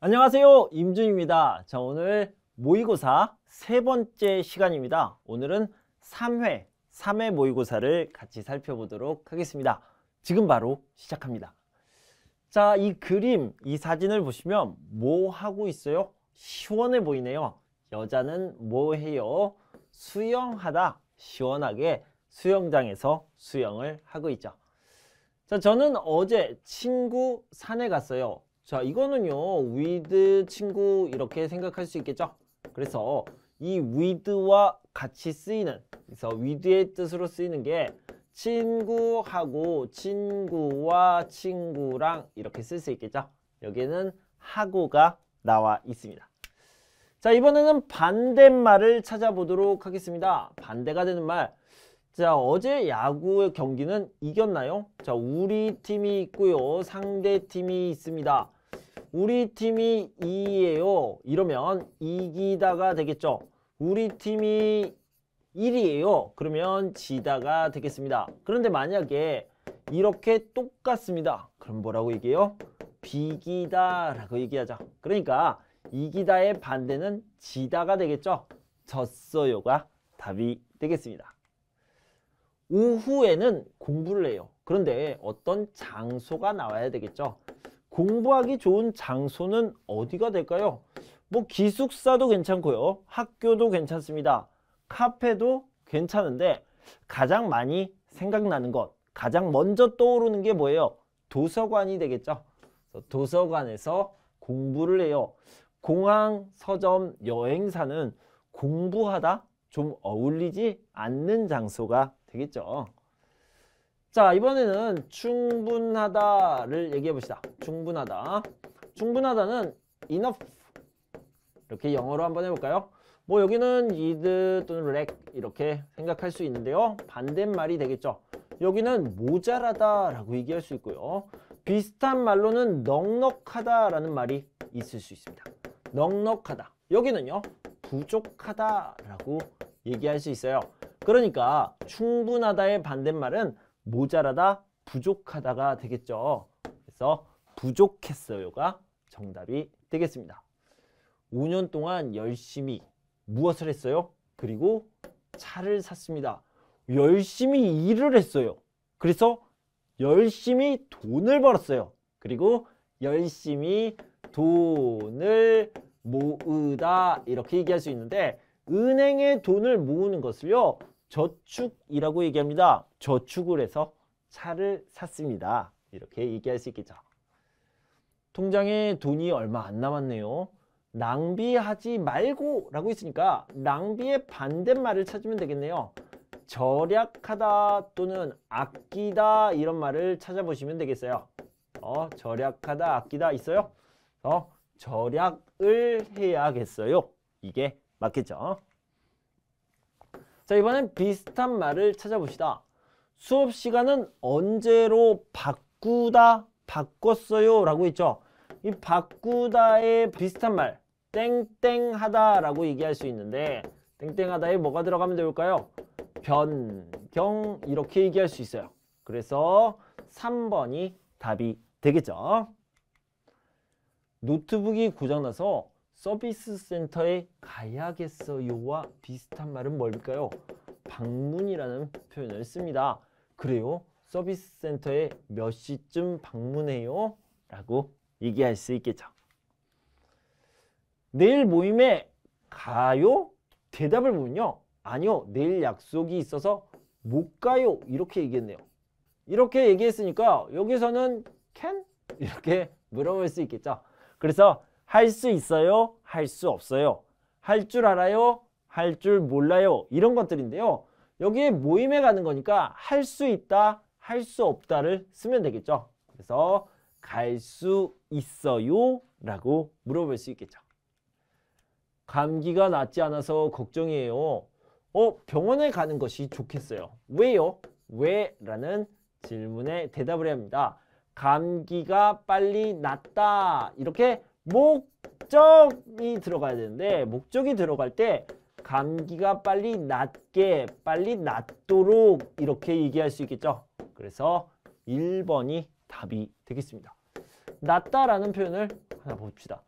안녕하세요, 임준입니다. 자, 오늘 모의고사 세 번째 시간입니다. 오늘은 3회 모의고사를 같이 살펴보도록 하겠습니다. 지금 바로 시작합니다. 자, 이 그림, 이 사진을 보시면 뭐 하고 있어요? 시원해 보이네요. 여자는 뭐 해요? 수영하다. 시원하게 수영장에서 수영을 하고 있죠. 자, 저는 어제 친구 산에 갔어요. 자, 이거는요, with 친구 이렇게 생각할 수 있겠죠? 그래서 이 with와 같이 쓰이는, 그래서 with의 뜻으로 쓰이는 게 친구하고 친구와 친구랑 이렇게 쓸 수 있겠죠? 여기에는 하고가 나와 있습니다. 자, 이번에는 반대말을 찾아보도록 하겠습니다. 반대가 되는 말. 자, 어제 야구 경기는 이겼나요? 자, 우리 팀이 있고요. 상대 팀이 있습니다. 우리 팀이 2예요. 이러면 이기다가 되겠죠. 우리 팀이 1이에요. 그러면 지다가 되겠습니다. 그런데 만약에 이렇게 똑같습니다. 그럼 뭐라고 얘기해요? 비기다라고 얘기하죠. 그러니까 이기다의 반대는 지다가 되겠죠. 졌어요가 답이 되겠습니다. 오후에는 공부를 해요. 그런데 어떤 장소가 나와야 되겠죠. 공부하기 좋은 장소는 어디가 될까요? 뭐 기숙사도 괜찮고요. 학교도 괜찮습니다. 카페도 괜찮은데 가장 많이 생각나는 것, 가장 먼저 떠오르는 게 뭐예요? 도서관이 되겠죠. 도서관에서 공부를 해요. 공항, 서점, 여행사는 공부하다 좀 어울리지 않는 장소가 되겠죠. 자, 이번에는 충분하다를 얘기해 봅시다. 충분하다. 충분하다는 enough. 이렇게 영어로 한번 해볼까요? 뭐 여기는 need 또는 lack 이렇게 생각할 수 있는데요. 반대말이 되겠죠. 여기는 모자라다라고 얘기할 수 있고요. 비슷한 말로는 넉넉하다라는 말이 있을 수 있습니다. 넉넉하다. 여기는요. 부족하다라고 얘기할 수 있어요. 그러니까 충분하다의 반대말은 모자라다, 부족하다가 되겠죠. 그래서 부족했어요가 정답이 되겠습니다. 5년 동안 열심히 무엇을 했어요? 그리고 차를 샀습니다. 열심히 일을 했어요. 그래서 열심히 돈을 벌었어요. 그리고 열심히 돈을 모으다 이렇게 얘기할 수 있는데 은행에 돈을 모으는 것을요. 저축이라고 얘기합니다. 저축을 해서 차를 샀습니다. 이렇게 얘기할 수 있겠죠. 통장에 돈이 얼마 안 남았네요. 낭비하지 말고 라고 있으니까 낭비의 반대말을 찾으면 되겠네요. 절약하다 또는 아끼다 이런 말을 찾아보시면 되겠어요. 절약하다, 아끼다 있어요? 절약을 해야겠어요. 이게 맞겠죠? 자, 이번엔 비슷한 말을 찾아봅시다. 수업 시간은 언제로 바꾸다, 바꿨어요 라고 있죠. 이 바꾸다의 비슷한 말 땡땡하다 라고 얘기할 수 있는데 땡땡하다에 뭐가 들어가면 될까요? 변경 이렇게 얘기할 수 있어요. 그래서 3번이 답이 되겠죠. 노트북이 고장나서 서비스 센터에 가야겠어요와 비슷한 말은 뭘까요? 방문이라는 표현을 씁니다. 그래요? 서비스 센터에 몇 시쯤 방문해요? 라고 얘기할 수 있겠죠. 내일 모임에 가요? 대답을 보면요. 아니요. 내일 약속이 있어서 못 가요. 이렇게 얘기했네요. 이렇게 얘기했으니까 여기서는 can? 이렇게 물어볼 수 있겠죠. 그래서 할 수 있어요? 할 수 없어요? 할 줄 알아요? 할 줄 몰라요? 이런 것들인데요. 여기에 모임에 가는 거니까 할 수 있다, 할 수 없다를 쓰면 되겠죠. 그래서 갈 수 있어요? 라고 물어볼 수 있겠죠. 감기가 낫지 않아서 걱정이에요. 병원에 가는 것이 좋겠어요. 왜요? 왜? 라는 질문에 대답을 해야 합니다. 감기가 빨리 낫다. 이렇게 목적이 들어가야 되는데 목적이 들어갈 때 감기가 빨리 낫게, 빨리 낫도록 이렇게 얘기할 수 있겠죠. 그래서 1번이 답이 되겠습니다. 낫다라는 표현을 하나 봅시다.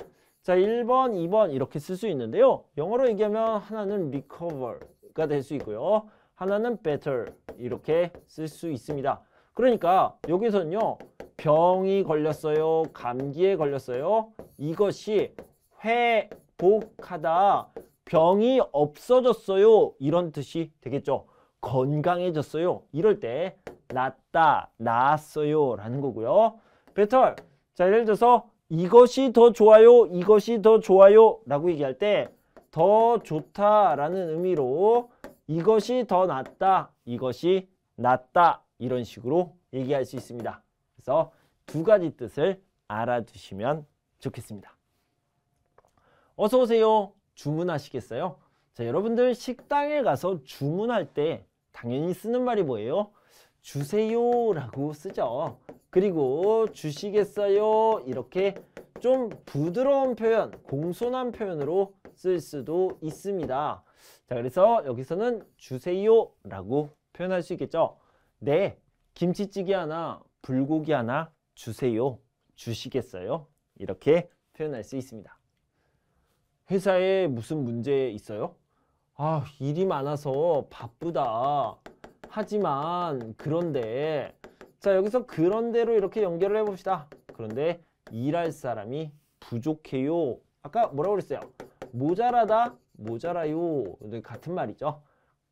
자, 1번, 2번 이렇게 쓸 수 있는데요. 영어로 얘기하면 하나는 recover가 될 수 있고요. 하나는 better 이렇게 쓸 수 있습니다. 그러니까 여기서는요. 병이 걸렸어요. 감기에 걸렸어요. 이것이 회복하다. 병이 없어졌어요. 이런 뜻이 되겠죠. 건강해졌어요. 이럴 때 낫다, 나았어요 라는 거고요. better. 자, 예를 들어서 이것이 더 좋아요. 이것이 더 좋아요 라고 얘기할 때 더 좋다라는 의미로 이것이 더 낫다. 이것이 낫다. 이런 식으로 얘기할 수 있습니다. 그래서 두 가지 뜻을 알아두시면 좋겠습니다. 어서 오세요. 주문하시겠어요? 자, 여러분들 식당에 가서 주문할 때 당연히 쓰는 말이 뭐예요? 주세요 라고 쓰죠. 그리고 주시겠어요? 이렇게 좀 부드러운 표현, 공손한 표현으로 쓸 수도 있습니다. 자, 그래서 여기서는 주세요 라고 표현할 수 있겠죠. 네, 김치찌개 하나, 불고기 하나 주세요. 주시겠어요? 이렇게 표현할 수 있습니다. 회사에 무슨 문제 있어요? 아, 일이 많아서 바쁘다. 하지만 그런데 자, 여기서 그런데로 이렇게 연결을 해봅시다. 그런데 일할 사람이 부족해요. 아까 뭐라고 그랬어요? 모자라다, 모자라요. 같은 말이죠.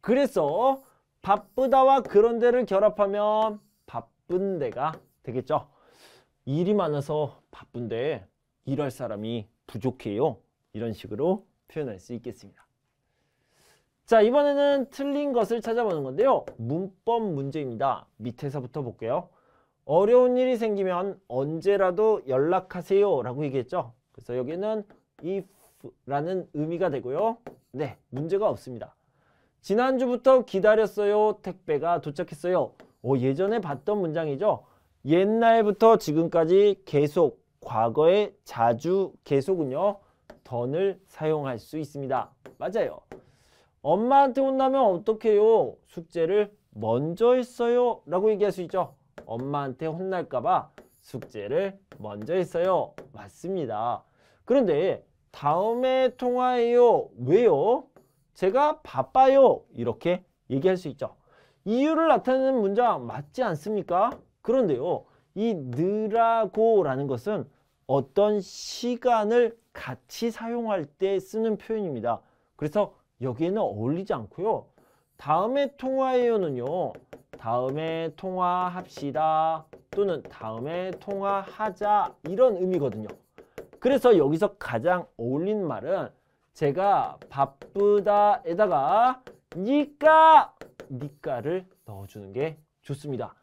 그래서 바쁘다와 그런데를 결합하면 바쁜데가 되겠죠. 일이 많아서 바쁜데 일할 사람이 부족해요. 이런 식으로 표현할 수 있겠습니다. 자, 이번에는 틀린 것을 찾아보는 건데요. 문법 문제입니다. 밑에서부터 볼게요. 어려운 일이 생기면 언제라도 연락하세요 라고 얘기했죠. 그래서 여기는 if라는 의미가 되고요. 네, 문제가 없습니다. 지난주부터 기다렸어요. 택배가 도착했어요. 예전에 봤던 문장이죠. 옛날부터 지금까지 계속, 과거에 자주 계속은요. 던을 사용할 수 있습니다. 맞아요. 엄마한테 혼나면 어떡해요? 숙제를 먼저 했어요 라고 얘기할 수 있죠. 엄마한테 혼날까봐 숙제를 먼저 했어요. 맞습니다. 그런데 다음에 통화해요. 왜요? 제가 바빠요. 이렇게 얘기할 수 있죠. 이유를 나타내는 문장 맞지 않습니까? 그런데요. 이 느라고 라는 것은 어떤 시간을 같이 사용할 때 쓰는 표현입니다. 그래서 여기에는 어울리지 않고요. 다음에 통화해요는요. 다음에 통화합시다 또는 다음에 통화하자 이런 의미거든요. 그래서 여기서 가장 어울리는 말은 제가 바쁘다에다가 니까를 넣어주는 게 좋습니다.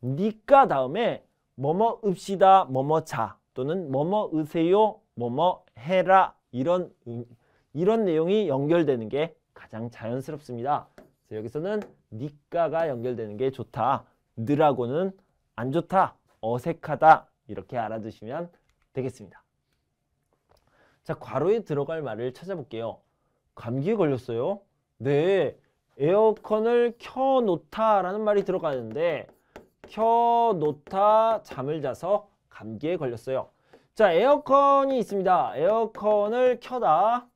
니까 다음에 뭐뭐 읍시다 뭐뭐 자 또는 뭐뭐 으세요 뭐뭐 해라 이런 내용이 연결되는 게 가장 자연스럽습니다. 그래서 여기서는 니까가 연결되는 게 좋다. 느라고는 안 좋다. 어색하다. 이렇게 알아두시면 되겠습니다. 자, 괄호에 들어갈 말을 찾아볼게요. 감기에 걸렸어요? 네, 에어컨을 켜놓다 라는 말이 들어가는데 켜놓다 잠을 자서 감기에 걸렸어요. 자, 에어컨이 있습니다. 에어컨을 켜다,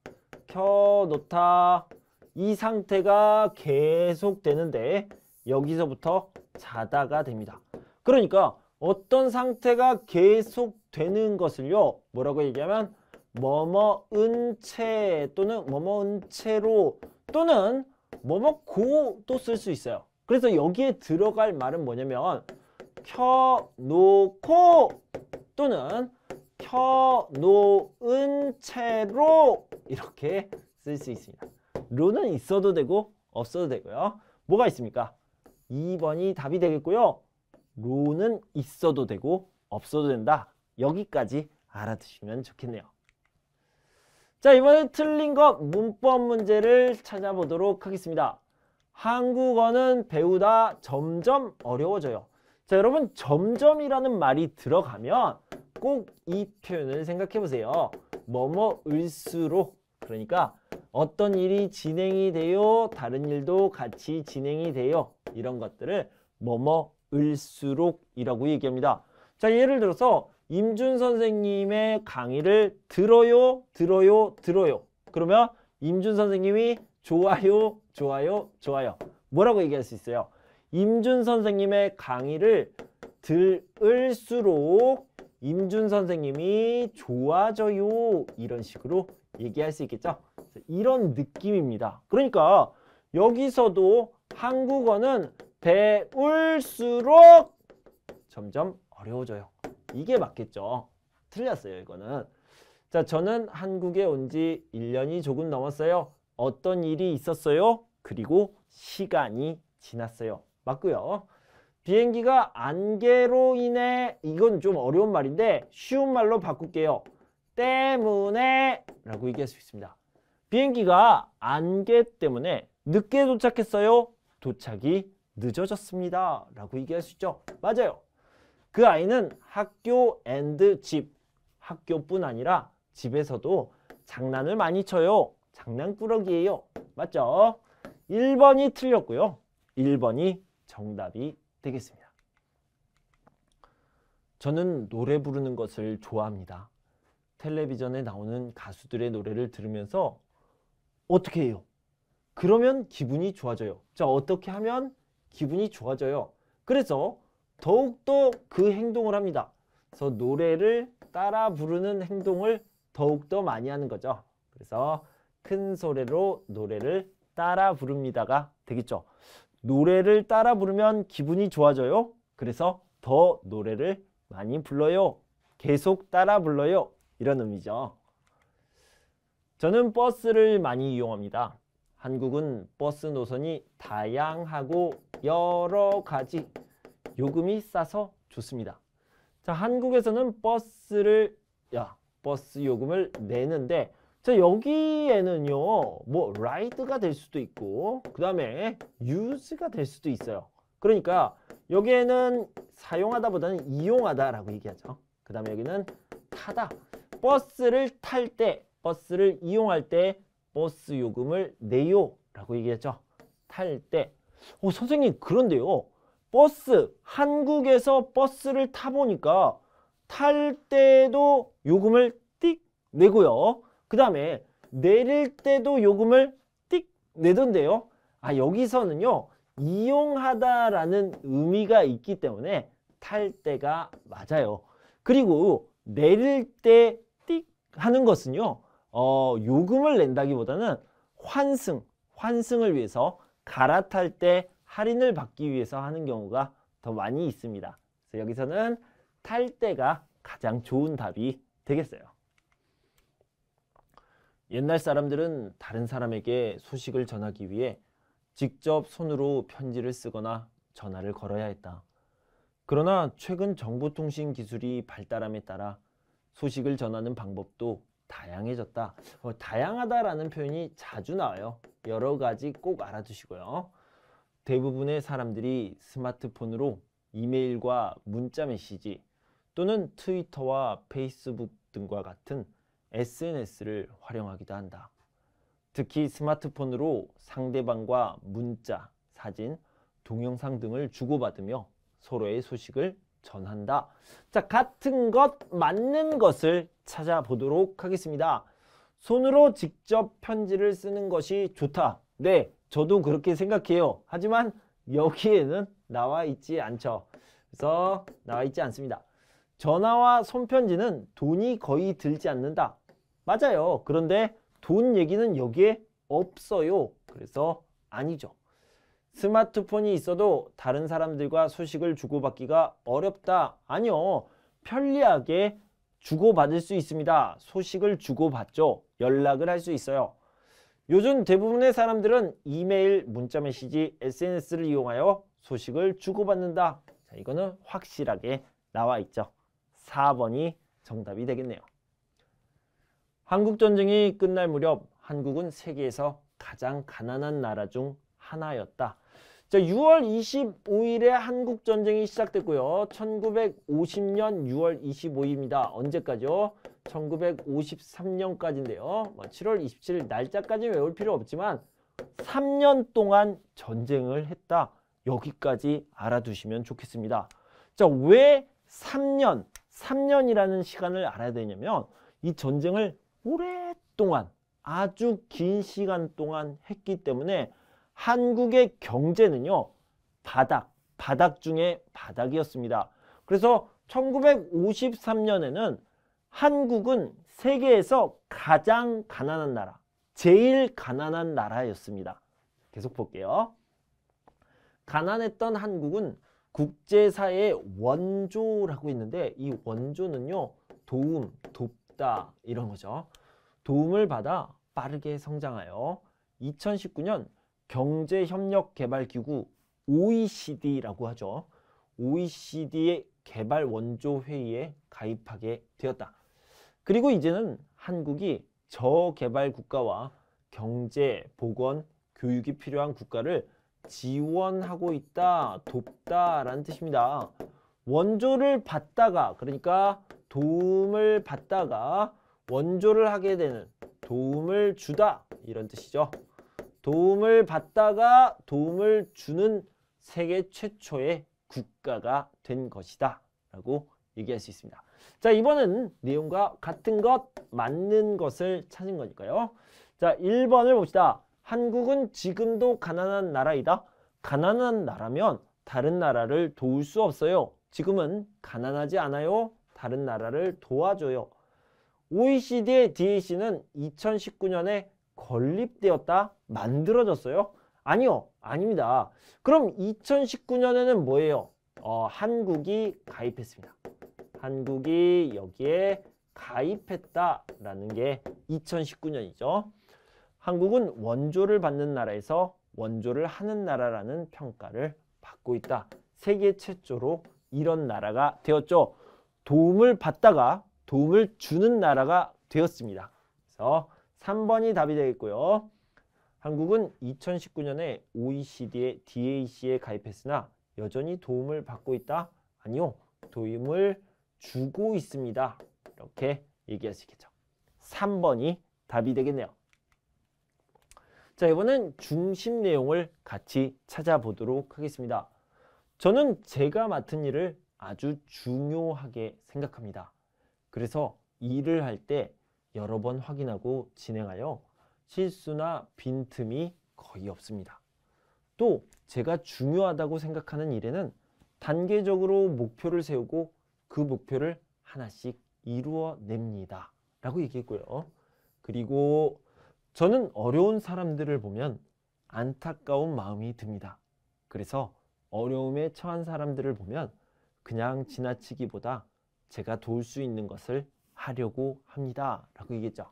켜놓다 이 상태가 계속 되는데 여기서부터 자다가 됩니다. 그러니까 어떤 상태가 계속 되는 것을요. 뭐라고 얘기하면 뭐뭐은 채 또는 뭐뭐은 채로 또는 뭐뭐고도 쓸 수 있어요. 그래서 여기에 들어갈 말은 뭐냐면 켜놓고 또는 켜놓은 채로 이렇게 쓸 수 있습니다. 로는 있어도 되고 없어도 되고요. 뭐가 있습니까? 2번이 답이 되겠고요. 로는 있어도 되고 없어도 된다. 여기까지 알아두시면 좋겠네요. 자, 이번에 틀린 것 문법 문제를 찾아보도록 하겠습니다. 한국어는 배우다 점점 어려워져요. 자, 여러분 점점이라는 말이 들어가면 꼭 이 표현을 생각해 보세요. 뭐뭐을수록 그러니까 어떤 일이 진행이 돼요. 다른 일도 같이 진행이 돼요. 이런 것들을 뭐뭐을수록이라고 얘기합니다. 자, 예를 들어서 임준 선생님의 강의를 들어요, 들어요, 들어요. 그러면 임준 선생님이 좋아요, 좋아요, 좋아요. 뭐라고 얘기할 수 있어요? 임준 선생님의 강의를 들을수록 임준 선생님이 좋아져요. 이런 식으로 얘기할 수 있겠죠? 이런 느낌입니다. 그러니까 여기서도 한국어는 배울수록 점점 어려워져요. 이게 맞겠죠? 틀렸어요, 이거는. 자, 저는 한국에 온 지 1년이 조금 넘었어요. 어떤 일이 있었어요? 그리고 시간이 지났어요. 맞고요. 비행기가 안개로 인해, 이건 좀 어려운 말인데 쉬운 말로 바꿀게요. 때문에 라고 얘기할 수 있습니다. 비행기가 안개 때문에 늦게 도착했어요. 도착이 늦어졌습니다. 라고 얘기할 수 있죠. 맞아요. 그 아이는 학교 앤드 집, 학교뿐 아니라 집에서도 장난을 많이 쳐요. 장난꾸러기예요. 맞죠? 1번이 틀렸고요. 1번이 정답이 되겠습니다. 저는 노래 부르는 것을 좋아합니다. 텔레비전에 나오는 가수들의 노래를 들으면서 어떻게 해요? 그러면 기분이 좋아져요. 자, 어떻게 하면 기분이 좋아져요? 그래서 더욱더 그 행동을 합니다. 그래서 노래를 따라 부르는 행동을 더욱더 많이 하는 거죠. 그래서 큰 소리로 노래를 따라 부릅니다가 되겠죠. 노래를 따라 부르면 기분이 좋아져요. 그래서 더 노래를 많이 불러요. 계속 따라 불러요. 이런 의미죠. 저는 버스를 많이 이용합니다. 한국은 버스 노선이 다양하고 여러 가지, 요금이 싸서 좋습니다. 자, 한국에서는 버스 요금을 내는데, 자, 여기에는요, 뭐 라이드가 될 수도 있고, 그 다음에 유즈가 될 수도 있어요. 그러니까 여기에는 사용하다보다는 이용하다라고 얘기하죠. 그 다음에 여기는 타다. 버스를 탈 때, 버스를 이용할 때 버스 요금을 내요 라고 얘기했죠. 탈 때. 선생님, 그런데요, 한국에서 버스를 타보니까 탈 때도 요금을 띡 내고요. 그 다음에 내릴 때도 요금을 띡 내던데요. 여기서는요, 이용하다라는 의미가 있기 때문에 탈 때가 맞아요. 그리고 내릴 때 띡 하는 것은요, 요금을 낸다기보다는 환승을 위해서 갈아탈 때 할인을 받기 위해서 하는 경우가 더 많이 있습니다. 그래서 여기서는 탈 때가 가장 좋은 답이 되겠어요. 옛날 사람들은 다른 사람에게 소식을 전하기 위해 직접 손으로 편지를 쓰거나 전화를 걸어야 했다. 그러나 최근 정보통신 기술이 발달함에 따라 소식을 전하는 방법도 다양해졌다. 다양하다라는 표현이 자주 나와요. 여러 가지 꼭 알아두시고요. 대부분의 사람들이 스마트폰으로 이메일과 문자 메시지 또는 트위터와 페이스북 등과 같은 SNS를 활용하기도 한다. 특히 스마트폰으로 상대방과 문자, 사진, 동영상 등을 주고받으며 서로의 소식을 전한다. 자, 같은 것, 맞는 것을 찾아보도록 하겠습니다. 손으로 직접 편지를 쓰는 것이 좋다. 네, 저도 그렇게 생각해요. 하지만 여기에는 나와 있지 않죠. 그래서 나와 있지 않습니다. 전화와 손편지는 돈이 거의 들지 않는다. 맞아요. 그런데 돈 얘기는 여기에 없어요. 그래서 아니죠. 스마트폰이 있어도 다른 사람들과 소식을 주고받기가 어렵다. 아니요. 편리하게 주고받을 수 있습니다. 소식을 주고받죠. 연락을 할 수 있어요. 요즘 대부분의 사람들은 이메일, 문자메시지, SNS를 이용하여 소식을 주고받는다. 자, 이거는 확실하게 나와 있죠. 4번이 정답이 되겠네요. 한국전쟁이 끝날 무렵 한국은 세계에서 가장 가난한 나라 중 하나였다. 자, 6월 25일에 한국전쟁이 시작됐고요. 1950년 6월 25일입니다. 언제까지요? 1953년까지인데요. 7월 27일 날짜까지 외울 필요 없지만 3년 동안 전쟁을 했다. 여기까지 알아두시면 좋겠습니다. 자, 왜 3년? 3년이라는 시간을 알아야 되냐면 이 전쟁을 오랫동안 아주 긴 시간 동안 했기 때문에 한국의 경제는요 바닥 중에 바닥이었습니다. 그래서 1953년에는 한국은 세계에서 가장 가난한 나라, 제일 가난한 나라였습니다. 계속 볼게요. 가난했던 한국은 국제사회의 원조라고 있는데 이 원조는요 도움, 돕다 이런 거죠. 도움을 받아 빠르게 성장하여 2019년 경제협력개발기구 OECD라고 하죠. OECD의 개발원조회의에 가입하게 되었다. 그리고 이제는 한국이 저개발 국가와 경제, 보건, 교육이 필요한 국가를 지원하고 있다, 돕다라는 뜻입니다. 원조를 받다가, 그러니까 도움을 받다가 원조를 하게 되는 도움을 주다 이런 뜻이죠. 도움을 받다가 도움을 주는 세계 최초의 국가가 된 것이다 라고 얘기할 수 있습니다. 자, 이번은 내용과 같은 것, 맞는 것을 찾은 거니까요. 자, 1번을 봅시다. 한국은 지금도 가난한 나라이다. 가난한 나라면 다른 나라를 도울 수 없어요. 지금은 가난하지 않아요. 다른 나라를 도와줘요. OECD의 DAC는 2019년에 건립되었다? 만들어졌어요? 아니요. 아닙니다. 그럼 2019년에는 뭐예요? 한국이 가입했습니다. 한국이 여기에 가입했다라는 게 2019년이죠. 한국은 원조를 받는 나라에서 원조를 하는 나라라는 평가를 받고 있다. 세계 최초로 이런 나라가 되었죠. 도움을 받다가 도움을 주는 나라가 되었습니다. 그래서 3번이 답이 되겠고요. 한국은 2019년에 OECD의 DAC에 가입했으나 여전히 도움을 받고 있다? 아니요. 도움을 주고 있습니다. 이렇게 얘기할 수 있겠죠. 3번이 답이 되겠네요. 자, 이번엔 중심 내용을 같이 찾아보도록 하겠습니다. 저는 제가 맡은 일을 아주 중요하게 생각합니다. 그래서 일을 할 때 여러 번 확인하고 진행하여 실수나 빈틈이 거의 없습니다. 또 제가 중요하다고 생각하는 일에는 단계적으로 목표를 세우고 그 목표를 하나씩 이루어냅니다. 라고 얘기했고요. 그리고 저는 어려운 사람들을 보면 안타까운 마음이 듭니다. 그래서 어려움에 처한 사람들을 보면 그냥 지나치기보다 제가 도울 수 있는 것을 하려고 합니다. 라고 얘기했죠.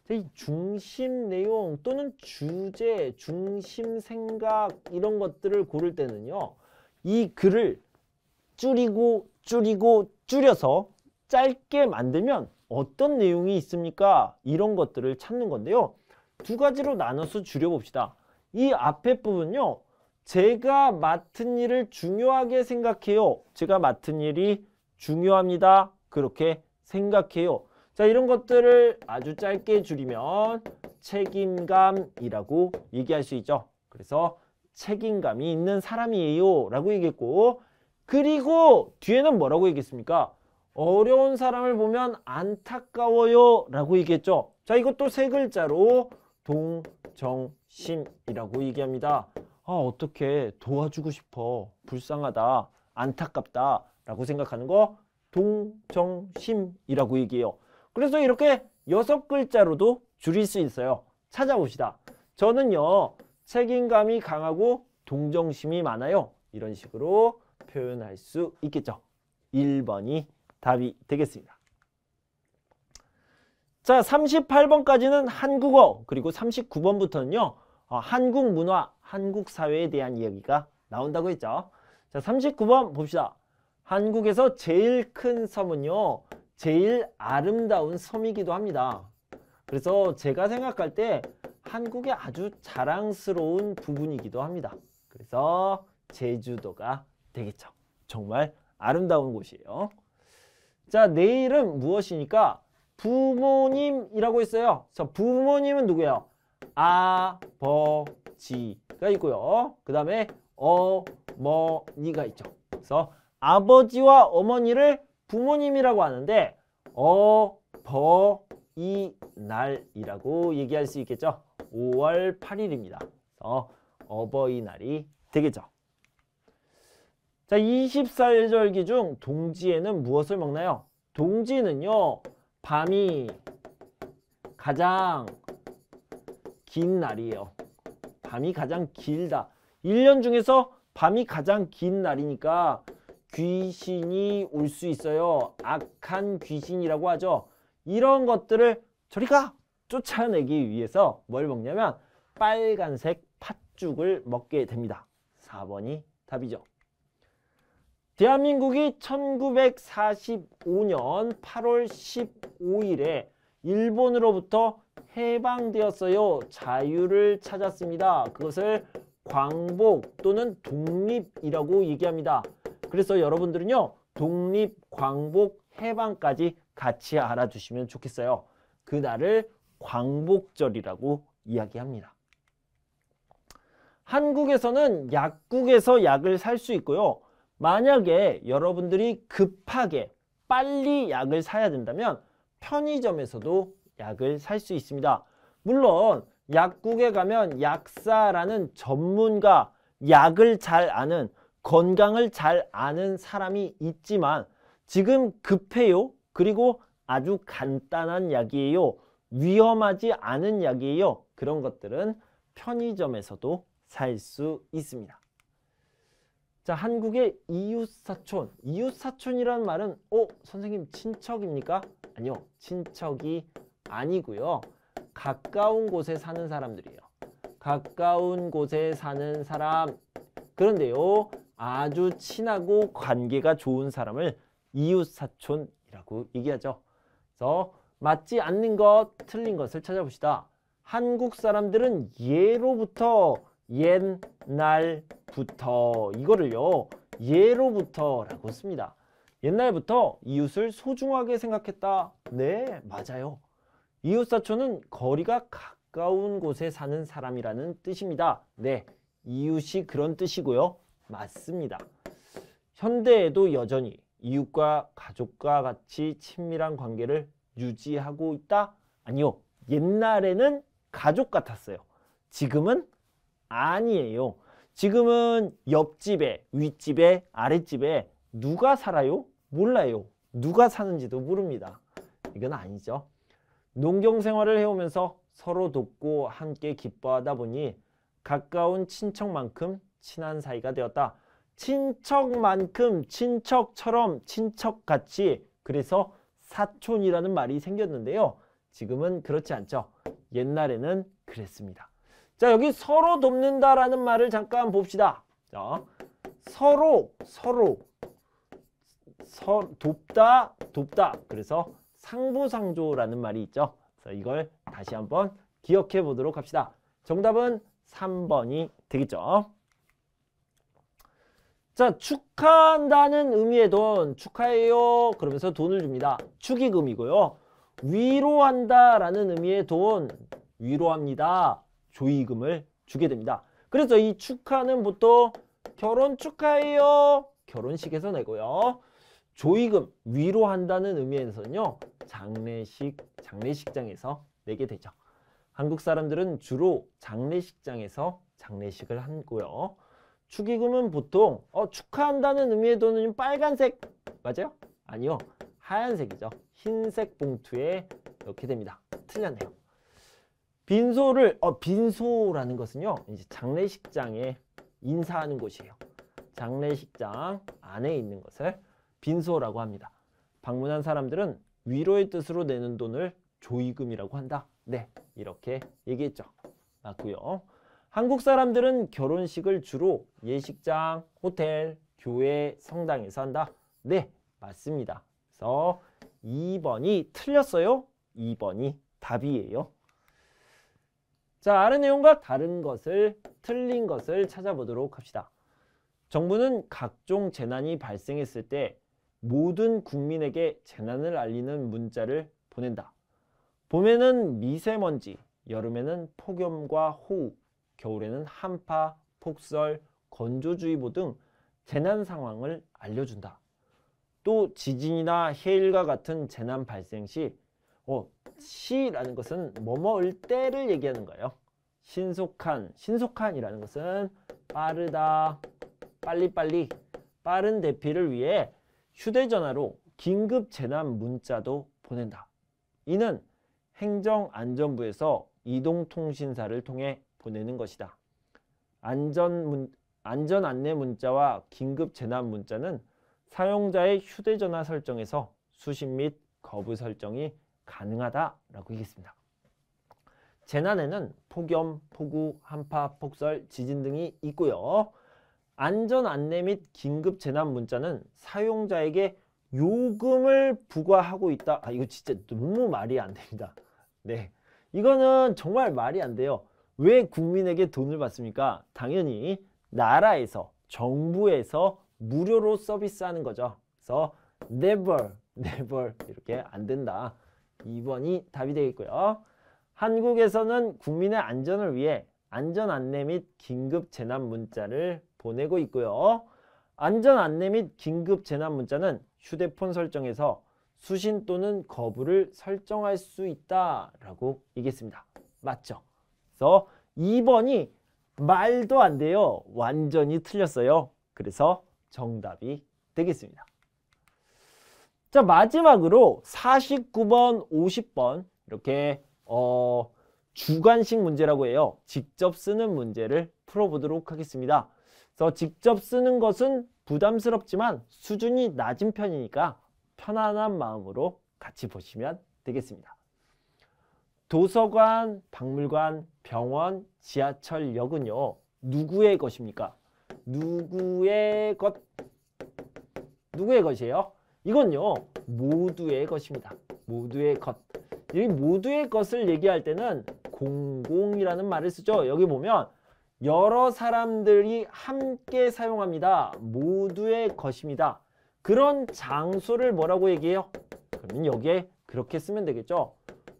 이 중심 내용 또는 주제, 중심 생각 이런 것들을 고를 때는요. 이 글을 줄여서 짧게 만들면 어떤 내용이 있습니까? 이런 것들을 찾는 건데요. 두 가지로 나눠서 줄여봅시다. 이 앞에 부분요. 제가 맡은 일을 중요하게 생각해요. 제가 맡은 일이 중요합니다. 그렇게 생각해요. 자, 이런 것들을 아주 짧게 줄이면 책임감이라고 얘기할 수 있죠. 그래서 책임감이 있는 사람이에요 라고 얘기했고, 그리고 뒤에는 뭐라고 얘기했습니까? 어려운 사람을 보면 안타까워요 라고 얘기했죠. 자, 이것도 세 글자로 동정심이라고 얘기합니다. 어떻게 도와주고 싶어, 불쌍하다, 안타깝다 라고 생각하는 거 동정심이라고 얘기해요. 그래서 이렇게 6글자로도 줄일 수 있어요. 찾아봅시다. 저는요, 책임감이 강하고 동정심이 많아요. 이런 식으로 표현할 수 있겠죠. 1번이 답이 되겠습니다. 자, 38번까지는 한국어, 그리고 39번부터는요. 한국 문화, 한국 사회에 대한 이야기가 나온다고 했죠. 자, 39번 봅시다. 한국에서 제일 큰 섬은요. 제일 아름다운 섬이기도 합니다. 그래서 제가 생각할 때 한국의 아주 자랑스러운 부분이기도 합니다. 그래서 제주도가 되겠죠. 정말 아름다운 곳이에요. 자, 내일은 무엇이니까 부모님이라고 했어요. 자, 부모님은 누구예요? 아버지가 있고요. 그 다음에 어머니가 있죠. 그래서 아버지와 어머니를 부모님이라고 하는데 어버이날이라고 얘기할 수 있겠죠. 5월 8일입니다. 그래서 어버이날이 되겠죠. 자, 24절기 중 동지에는 무엇을 먹나요? 동지는요, 밤이 가장 긴 날이에요. 밤이 가장 길다. 1년 중에서 밤이 가장 긴 날이니까 귀신이 올 수 있어요. 악한 귀신이라고 하죠. 이런 것들을 저리가 쫓아내기 위해서 뭘 먹냐면 빨간색 팥죽을 먹게 됩니다. 4번이 답이죠. 대한민국이 1945년 8월 15일에 일본으로부터 해방되었어요. 자유를 찾았습니다. 그것을 광복 또는 독립이라고 얘기합니다. 그래서 여러분들은요, 독립, 광복, 해방까지 같이 알아두시면 좋겠어요. 그날을 광복절이라고 이야기합니다. 한국에서는 약국에서 약을 살 수 있고요. 만약에 여러분들이 급하게 빨리 약을 사야 된다면 편의점에서도 약을 살 수 있습니다. 물론 약국에 가면 약사라는 전문가, 약을 잘 아는, 건강을 잘 아는 사람이 있지만 지금 급해요. 그리고 아주 간단한 약이에요. 위험하지 않은 약이에요. 그런 것들은 편의점에서도 살 수 있습니다. 자, 한국의 이웃사촌. 이웃사촌이라는 말은 선생님 친척입니까? 아니요. 친척이 아니고요. 가까운 곳에 사는 사람들이에요. 가까운 곳에 사는 사람. 그런데요, 아주 친하고 관계가 좋은 사람을 이웃사촌이라고 얘기하죠. 그래서 맞지 않는 것, 틀린 것을 찾아봅시다. 한국 사람들은 예로부터, 옛날부터, 이거를요, 예로부터라고 씁니다. 옛날부터 이웃을 소중하게 생각했다. 네, 맞아요. 이웃사촌은 거리가 가까운 곳에 사는 사람이라는 뜻입니다. 네, 이웃이 그런 뜻이고요. 맞습니다. 현대에도 여전히 이웃과 가족과 같이 친밀한 관계를 유지하고 있다? 아니요. 옛날에는 가족 같았어요. 지금은 아니에요. 지금은 옆집에, 윗집에, 아랫집에 누가 살아요? 몰라요. 누가 사는지도 모릅니다. 이건 아니죠. 농경 생활을 해오면서 서로 돕고 함께 기뻐하다 보니 가까운 친척만큼 친한 사이가 되었다. 친척만큼, 친척처럼, 친척같이, 그래서 사촌이라는 말이 생겼는데요. 지금은 그렇지 않죠. 옛날에는 그랬습니다. 자, 여기 서로 돕는다라는 말을 잠깐 봅시다. 자, 서로 돕다. 그래서 상부상조라는 말이 있죠. 그래서 이걸 다시 한번 기억해 보도록 합시다. 정답은 3번이 되겠죠. 자, 축하한다는 의미의 돈, 축하해요 그러면서 돈을 줍니다. 축의금이고요. 위로한다라는 의미의 돈, 위로합니다. 조의금을 주게 됩니다. 그래서 이 축하는 보통 결혼 축하해요 결혼식에서 내고요. 조의금, 위로한다는 의미에서는요, 장례식장에서 내게 되죠. 한국 사람들은 주로 장례식장에서 장례식을 하고요. 축의금은 보통 축하한다는 의미의 돈은 빨간색 맞아요? 아니요. 하얀색이죠. 흰색 봉투에 넣게 됩니다. 틀렸네요. 빈소라는 것은요, 이제 장례식장에 인사하는 곳이에요. 장례식장 안에 있는 것을 빈소라고 합니다. 방문한 사람들은 위로의 뜻으로 내는 돈을 조의금이라고 한다. 네, 이렇게 얘기했죠. 맞고요. 한국 사람들은 결혼식을 주로 예식장, 호텔, 교회, 성당에서 한다. 네, 맞습니다. 그래서 2번이 틀렸어요. 2번이 답이에요. 자, 아래 내용과 다른 것을, 틀린 것을 찾아보도록 합시다. 정부는 각종 재난이 발생했을 때 모든 국민에게 재난을 알리는 문자를 보낸다. 봄에는 미세먼지, 여름에는 폭염과 호우, 겨울에는 한파, 폭설, 건조주의보 등 재난 상황을 알려준다. 또 지진이나 해일과 같은 재난 발생 시 시라는 것은 뭐뭐일 때를 얘기하는 거예요. 신속한이라는 것은 빠르다, 빨리빨리, 빠른 대피를 위해 휴대전화로 긴급 재난 문자도 보낸다. 이는 행정안전부에서 이동통신사를 통해 보내는 것이다. 안전 안내 문자와 긴급 재난 문자는 사용자의 휴대전화 설정에서 수신 및 거부 설정이 가능하다라고 얘기했습니다. 재난에는 폭염, 폭우, 한파, 폭설, 지진 등이 있고요. 안전 안내 및 긴급 재난 문자는 사용자에게 요금을 부과하고 있다. 이거 진짜 너무 말이 안 됩니다. 네, 이거는 정말 말이 안 돼요. 왜 국민에게 돈을 받습니까? 당연히 나라에서, 정부에서 무료로 서비스하는 거죠. 그래서 never 이렇게 안 된다. 2번이 답이 되겠고요. 한국에서는 국민의 안전을 위해 안전 안내 및 긴급 재난 문자를 보내고 있고요. 안전 안내 및 긴급 재난 문자는 휴대폰 설정에서 수신 또는 거부를 설정할 수 있다라고 얘기했습니다. 맞죠? 그래서 2번이 말도 안 돼요. 완전히 틀렸어요. 그래서 정답이 되겠습니다. 자, 마지막으로 49번, 50번 이렇게 주관식 문제라고 해요. 직접 쓰는 문제를 풀어보도록 하겠습니다. 그래서 직접 쓰는 것은 부담스럽지만 수준이 낮은 편이니까 편안한 마음으로 같이 보시면 되겠습니다. 도서관, 박물관, 병원, 지하철역은요. 누구의 것입니까? 누구의 것이에요? 이건요. 모두의 것입니다. 모두의 것. 이 모두의 것을 얘기할 때는 공공이라는 말을 쓰죠. 여기 보면 여러 사람들이 함께 사용합니다. 모두의 것입니다. 그런 장소를 뭐라고 얘기해요? 그러면 여기에 그렇게 쓰면 되겠죠.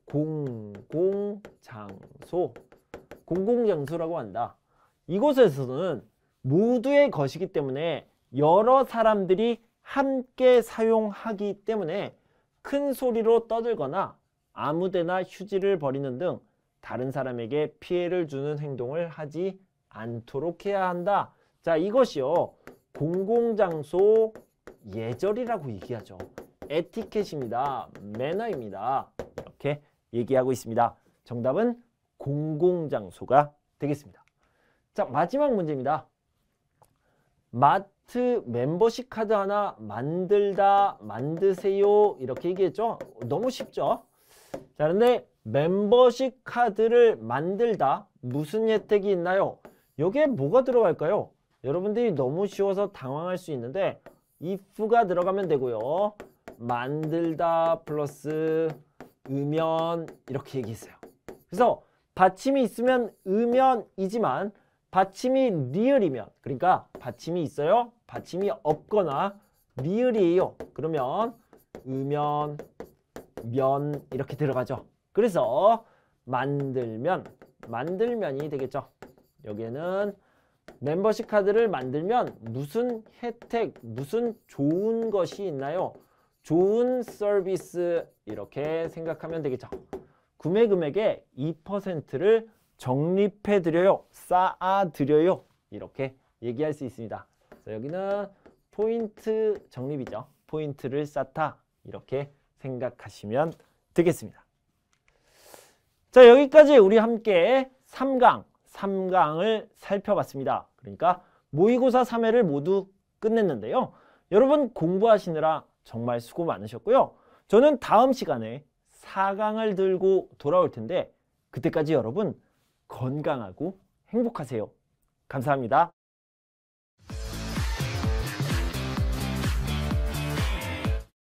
공공장소. 공공장소라고 한다. 이곳에서는 모두의 것이기 때문에 여러 사람들이 함께 사용하기 때문에 큰 소리로 떠들거나 아무데나 휴지를 버리는 등 다른 사람에게 피해를 주는 행동을 하지 않도록 해야 한다. 자, 이것이요. 공공장소 예절이라고 얘기하죠. 에티켓입니다. 매너입니다. 이렇게 얘기하고 있습니다. 정답은 공공장소가 되겠습니다. 자, 마지막 문제입니다. 마트 멤버십 카드 하나 만들다, 만드세요 이렇게 얘기했죠. 너무 쉽죠. 자, 그런데 멤버십 카드를 만들다 무슨 혜택이 있나요? 여기에 뭐가 들어갈까요? 여러분들이 너무 쉬워서 당황할 수 있는데 if가 들어가면 되고요. 만들다 플러스 으면 이렇게 얘기했어요. 그래서 받침이 있으면 으면이지만 받침이 리을이면, 그러니까 받침이 있어요. 받침이 없거나 리을이에요. 그러면 으면, 면 이렇게 들어가죠. 그래서 만들면이 되겠죠. 여기에는 멤버십 카드를 만들면 무슨 혜택, 무슨 좋은 것이 있나요? 좋은 서비스 이렇게 생각하면 되겠죠. 구매 금액의 2%를 적립해드려요. 쌓아드려요. 이렇게 얘기할 수 있습니다. 그래서 여기는 포인트 적립이죠. 포인트를 쌓다. 이렇게 생각하시면 되겠습니다. 자, 여기까지 우리 함께 3강을 살펴봤습니다. 그러니까 모의고사 3회를 모두 끝냈는데요. 여러분 공부하시느라 정말 수고 많으셨고요. 저는 다음 시간에 4강을 들고 돌아올 텐데 그때까지 여러분 건강하고 행복하세요. 감사합니다.